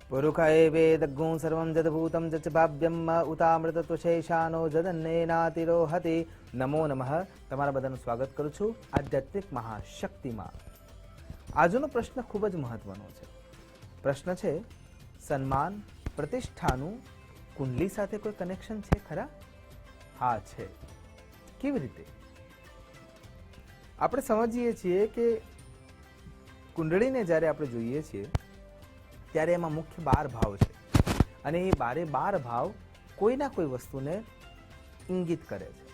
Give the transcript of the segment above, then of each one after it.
पुरुषये वेदगुं सर्वं जदभूतं जच भाव्यम उतामृतत्वशेषानो जदन्नेनातिरोहति। नमो नमः। તમારા બધાનું સ્વાગત કરું છું આધ્યાત્મિક મહાશક્તિમાં। આજનો પ્રશ્ન ખૂબ જ મહત્વનો છે। પ્રશ્ન છે, સન્માન પ્રતિષ્ઠાનું કુંડલી સાથે કોઈ કનેક્શન છે ખરા? હા છે। કેવી રીતે? આપણે સમજીએ છીએ કે કુંડળીને જ્યારે આપણે જોઈએ છીએ ત્યારે એમાં મુખ્ય 12 ભાવ છે અને એ 12 ભાવ કોઈના કોઈ વસ્તુને ઇંગિત કરે છે।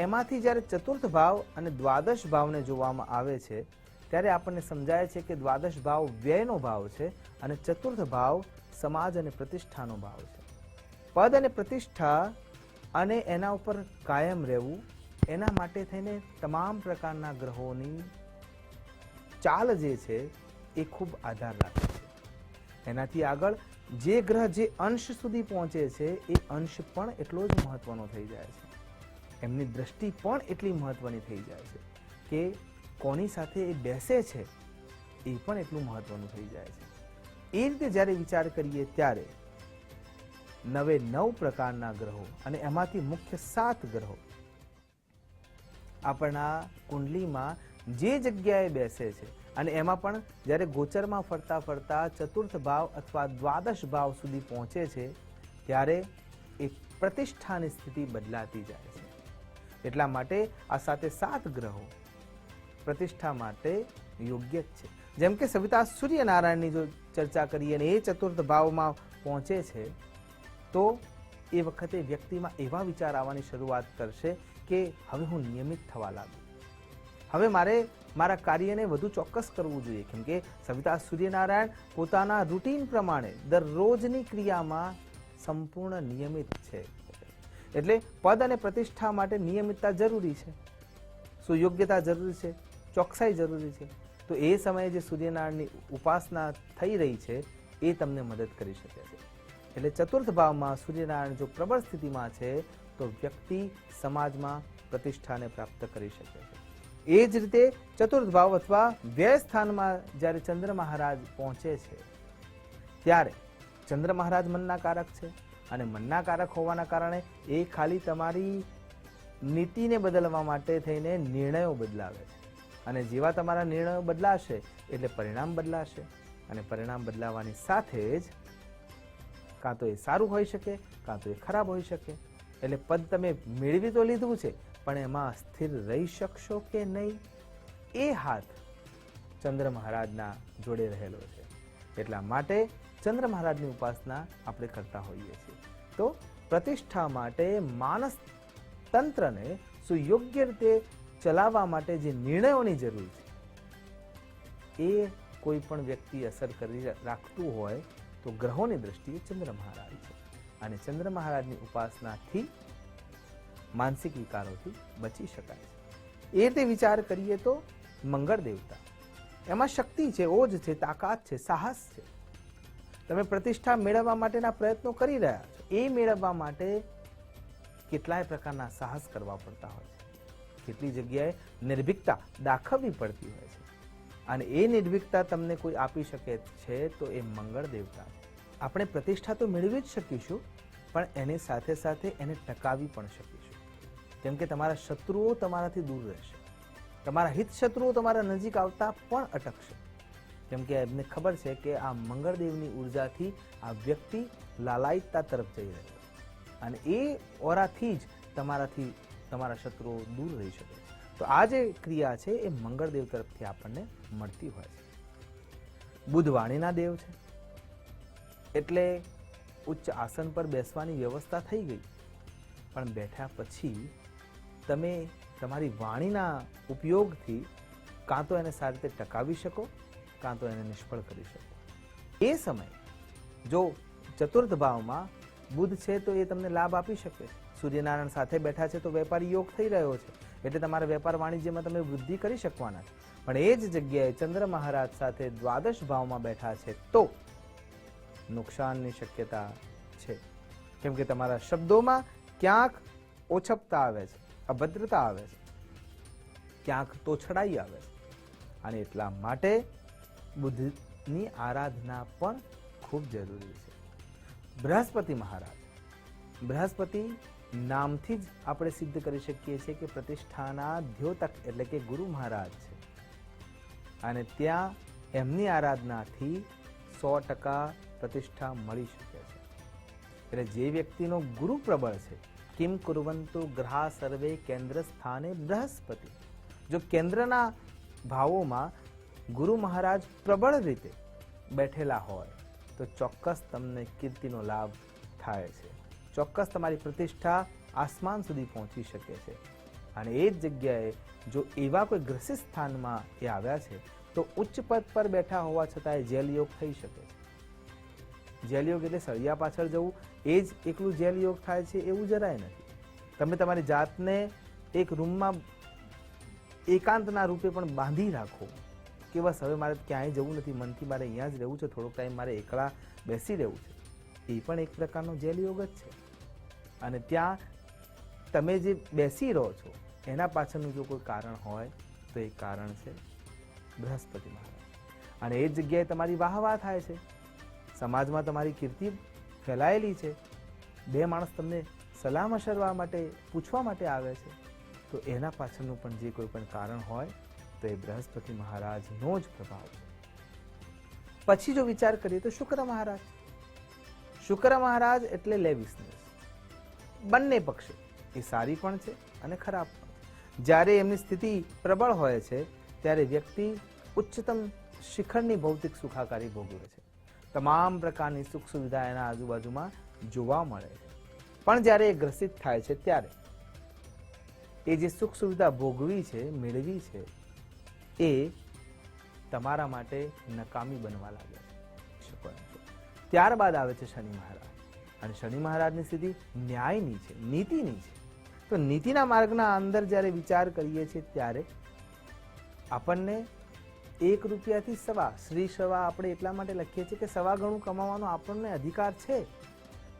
એમાંથી જ્યારે ચતુર્થ ભાવ અને દ્વાદશ ભાવને જોવામાં આવે છે ત્યારે આપણને સમજાય છે કે દ્વાદશ ભાવ વ્યયનો ભાવ છે અને ચતુર્થ ભાવ સમાજ અને પ્રતિષ્ઠાનો ભાવ છે। પદ અને પ્રતિષ્ઠા અને એના ઉપર કાયમ રહેવું, એના માટે થઈને તમામ પ્રકારના ગ્રહોની ચાલ જે છે એ ખૂબ આધાર રાખે છે। એનાથી આગળ જે ગ્રહ જે અંશ સુધી પહોંચે છે એ અંશ પણ એટલો જ મહત્વનો થઈ જાય છે। એમની દ્રષ્ટિ પણ એટલી મહત્વની થઈ જાય છે કે કોની સાથે એ બેસે છે એ પણ એટલું મહત્વનું થઈ જાય છે। એ રીતે જ્યારે વિચાર કરીએ ત્યારે 9 પ્રકારના ગ્રહો અને એમાંથી મુખ્ય 7 ગ્રહો આપણા કુંડલીમાં જે જગ્યાએ બેસે છે અને એમાં પણ જ્યારે ગોચરમાં ફરતા ફરતા ચતુર્થ ભાવ અથવા દ્વાદશ ભાવ સુધી પહોંચે છે ત્યારે એ પ્રતિષ્ઠાની સ્થિતિ બદલાતી જાય છે। એટલા માટે આ 7 ગ્રહો પ્રતિષ્ઠા માટે યોગ્ય જ છે। જેમ કે સવિતા સૂર્યનારાયણની જો ચર્ચા કરીએ અને એ ચતુર્થ ભાવમાં પહોંચે છે તો એ વખતે વ્યક્તિમાં એવા વિચાર આવવાની શરૂઆત કરશે કે હવે હું નિયમિત થવા લાગુ, હવે મારે મારા કાર્યને વધુ ચોક્કસ કરવું જોઈએ। કેમ કે સવિતા સૂર્યનારાયણ પોતાના રૂટીન પ્રમાણે દરરોજની ક્રિયામાં સંપૂર્ણ નિયમિત છે। એટલે પદ અને પ્રતિષ્ઠા માટે નિયમિતતા જરૂરી છે, સુયોગ્યતા જરૂરી છે, ચોકસાઈ જરૂરી છે। તો એ સમયે જે સૂર્યનારાયણની ઉપાસના થઈ રહી છે એ તમને મદદ કરી શકે છે। એટલે ચતુર્થ ભાવમાં સૂર્યનારાયણ જો પ્રબળ સ્થિતિમાં છે તો વ્યક્તિ સમાજમાં પ્રતિષ્ઠાને પ્રાપ્ત કરી શકે છે। એ જ રીતે ચતુર્થ ભાવ અથવા વ્યય સ્થાનમાં જ્યારે ચંદ્ર મહારાજ પહોંચે છે ત્યારે ચંદ્ર મહારાજ મનના કારક છે અને મનના કારક હોવાના કારણે એ ખાલી તમારી નીતિને બદલવા માટે થઈને નિર્ણયો બદલાવે છે અને જેવા તમારા નિર્ણયો બદલાશે એટલે પરિણામ બદલાશે અને પરિણામ બદલાવાની સાથે જ કાં તો એ સારું હોઈ શકે કાં તો એ ખરાબ હોઈ શકે। એટલે પદ તમે મેળવી તો લીધું છે પણ એમાં સ્થિર રહી શકશો કે નહીં એ હાથ ચંદ્ર મહારાજના જોડે રહેલો છે। એટલા માટે ચંદ્ર મહારાજની ઉપાસના આપણે કરતા હોઈએ છીએ। તો પ્રતિષ્ઠા માટે માનસ તંત્રને સુયોગ્ય રીતે ચલાવવા માટે જે નિર્ણયોની જરૂર છે એ કોઈ પણ વ્યક્તિ અસર કરી રાખતું હોય તો ગ્રહોની દ્રષ્ટિએ ચંદ્ર મહારાજ છે અને ચંદ્ર મહારાજની ઉપાસનાથી માનસિક વિકારોથી બચી શકાય છે। એ રીતે વિચાર કરીએ તો મંગળ દેવતા એમાં શક્તિ છે, ઓજ છે, તાકાત છે, સાહસ છે। તમે પ્રતિષ્ઠા મેળવવા માટેના પ્રયત્નો કરી રહ્યા છો, એ મેળવવા માટે કેટલાય પ્રકારના સાહસ કરવા પડતા હોય છે, કેટલી જગ્યાએ નિર્ભીકતા દાખવવી પડતી હોય છે અને એ નિર્ભીકતા તમને કોઈ આપી શકે છે તો એ મંગળ દેવતા છે। આપણે પ્રતિષ્ઠા તો મેળવી જ શકીશું પણ એની સાથે સાથે એને ટકાવી પણ શકીશું। કેમ કે તમારા શત્રુઓ તમારાથી દૂર રહેશે, તમારા હિત શત્રુઓ તમારા નજીક આવતા પણ અટકશે। કેમ કે એમને ખબર છે કે આ મંગળદેવની ઉર્જાથી આ વ્યક્તિ લાલાયિતતા તરફ જઈ રહ્યો અને એ ઓરાથી જ તમારા શત્રુઓ દૂર રહી શકે છે। તો આ જે ક્રિયા છે એ મંગળદેવ તરફથી આપણને મળતી હોય છે। બુધ વાણીના દેવ છે એટલે ઉચ્ચ આસન પર બેસવાની વ્યવસ્થા થઈ ગઈ પણ બેઠા પછી તમે તમારી વાણીના ઉપયોગથી કાં તો એને સારી રીતે ટકાવી શકો કાં તો એને નિષ્ફળ કરી શકો। એ સમયે જો ચતુર્થ ભાવમાં બુધ છે તો એ તમને લાભ આપી શકે। સૂર્યનારાયણ સાથે બેઠા છે તો વેપારી યોગ થઈ રહ્યો છે એટલે તમારા વેપાર વાણિજ્યમાં તમે વૃદ્ધિ કરી શકવાના છે। પણ એ જ જગ્યાએ ચંદ્ર મહારાજ સાથે દ્વાદશ ભાવમાં બેઠા છે તો નુકસાનની શક્યતા છે। કેમ કે તમારા શબ્દોમાં ક્યાંક ઓછપતા આવે છે, અભદ્રતા આવે છે, ક્યાંક તોછડાઈ આવે છે અને એટલા માટે બુદ્ધની આરાધના પણ ખૂબ જરૂરી છે. બૃહસ્પતિ મહારાજ, બૃહસ્પતિ નામથી જ આપણે સિદ્ધ કરી શકીએ છીએ કે પ્રતિષ્ઠાના દ્યોતક એટલે કે ગુરુ મહારાજ છે, અને ત્યાં એમની આરાધનાથી 100% પ્રતિષ્ઠા મળી શકે છે. એટલે જે વ્યક્તિનો ગુરુ પ્રબળ છે, કિમ કુર્વંતુ ગ્રહા સર્વે કેન્દ્ર સ્થાને બૃહસ્પતિ, જો કેન્દ્રના ભાવોમાં ગુરુ મહારાજ પ્રબળ રીતે બેઠેલા હોય તો ચોક્કસ તમને કીર્તિનો લાભ થાય છે, ચોક્કસ તમારી પ્રતિષ્ઠા આસમાન સુધી પહોંચી શકે છે. અને એ જ જગ્યાએ જો એવા કોઈ ગ્રસિત સ્થાનમાં એ આવ્યા છે તો ઉચ્ચ પદ પર બેઠા હોવા છતાં જેલ યોગ થઈ શકે છે. જેલ યોગ એટલે સળિયા પાછળ જવું, એ જ એકલું જેલ યોગ થાય છે એવું જરાય નથી. તમે તમારી જાતને એક રૂમમાં એકાંતના રૂપે પણ બાંધી રાખો કે બસ હવે મારે ક્યાંય જવું નથી, મનથી મારે અહીંયા જ રહેવું છે, થોડોક ટાઈમ મારે એકલા બેસી રહેવું છે, એ પણ એક પ્રકારનો જેલ યોગ જ છે. અને ત્યાં તમે જે બેસી રહો છો એના પાછળનું જો કોઈ કારણ હોય તો એ કારણ છે બૃહસ્પતિ મહારાજ. અને એ જ જગ્યાએ તમારી વાહવા થાય છે, સમાજમાં તમારી કીર્તિ ફેલાયેલી છે, બે માણસ તમને સલાહ મશવરા માટે પૂછવા માટે આવે છે, તો એના પાછળનું પણ જે કોઈ પણ કારણ હોય તો એ બૃહસ્પતિ મહારાજનો જ પ્રભાવ છે. પછી જો વિચાર કરીએ તો શુક્ર મહારાજ, શુક્ર મહારાજ એટલે લેવિસનેસ. બંને પક્ષે એ સારી પણ છે અને ખરાબ પણ છે. જ્યારે એમની સ્થિતિ પ્રબળ હોય છે ત્યારે વ્યક્તિ ઉચ્ચતમ શિખરની ભૌતિક સુખાકારી ભોગવે છે, તમામ પ્રકારની સુખ સુવિધા એના આજુબાજુમાં જોવા મળે છે. પણ જ્યારે એ ગ્રસિત થાય છે ત્યારે એ જે સુખ સુવિધા ભોગવી છે, મેળવી છે, એ તમારા માટે નકામી બનવા લાગે છે. ત્યારબાદ આવે છે શનિ મહારાજ, અને શનિ મહારાજની સ્થિતિ ન્યાયની છે, નીતિની છે. તો નીતિના માર્ગના અંદર જ્યારે વિચાર કરીએ છીએ ત્યારે આપણને 1 રૂપિયાથી સવા, શ્રી સવા આપણે એટલા માટે લખીએ છીએ કે સવા ગણું કમાવાનો આપણને અધિકાર છે,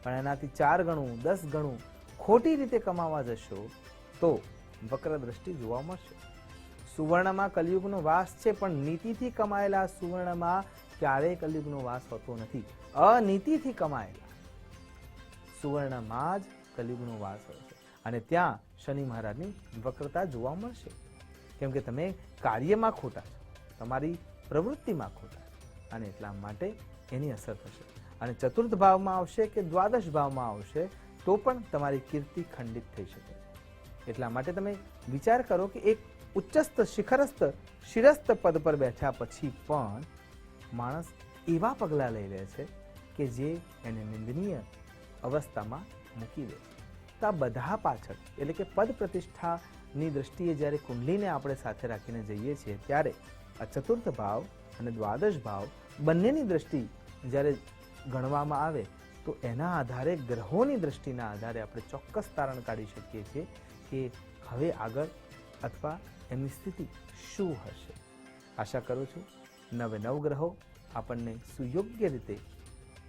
પણ એનાથી 4 ગણું 10 ગણું ખોટી રીતે કમાવા જશો તો વક્ર દ્રષ્ટિ જોવા મળશે. સુવર્ણમાં કલિયુગનો વાસ છે, પણ નીતિથી કમાયેલા સુવર્ણમાં ક્યારેય કલિયુગનો વાસ હોતો નથી. અનીતિથી કમાયેલા સુવર્ણમાં જ કલિયુગનો વાસ હોય છે, અને ત્યાં શનિ મહારાજની વક્રતા જોવા મળશે. કેમ કે તમે કાર્યમાં ખોટા છો, તમારી પ્રવૃત્તિમાં ખોટા છો, અને એટલા માટે એની અસર થશે. અને ચતુર્થ ભાવમાં આવશે કે દ્વાદશ ભાવમાં આવશે તો પણ તમારી કીર્તિ ખંડિત થઈ શકે. એટલા માટે તમે વિચાર કરો કે એક ઉચ્ચસ્થ શિખરસ્થ શિરસ્થ પદ પર બેઠ્યા પછી પણ માણસ એવા પગલાં લઈ લે છે કે જે એને નિંદનીય અવસ્થામાં મૂકી દે છે. તો આ બધા પાછળ એટલે કે પદ પ્રતિષ્ઠાની દ્રષ્ટિએ જ્યારે કુંડલીને આપણે સાથે રાખીને જઈએ છીએ ત્યારે આ ચતુર્થ ભાવ અને દ્વાદશ ભાવ બંનેની દ્રષ્ટિ જ્યારે ગણવામાં આવે તો એના આધારે ગ્રહોની દ્રષ્ટિના આધારે આપણે ચોક્કસ તારણ કાઢી શકીએ છીએ કે હવે આગળ અથવા એમની સ્થિતિ શું હશે. આશા કરું છું નવે નવ ગ્રહો આપણને સુયોગ્ય રીતે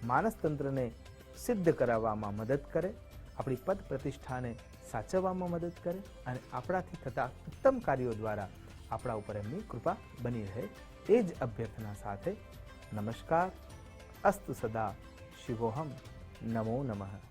માનસતંત્રને સિદ્ધ કરાવવામાં મદદ કરે, આપણી પદ પ્રતિષ્ઠાને સાચવવામાં મદદ કરે, અને આપણાથી થતા ઉત્તમ કાર્યો દ્વારા આપણા ઉપર એમની કૃપા બની રહે, એ જ અભ્યર્થના સાથે નમસ્કાર. અસ્તુ સદા શિવોહમ. નમો નમઃ.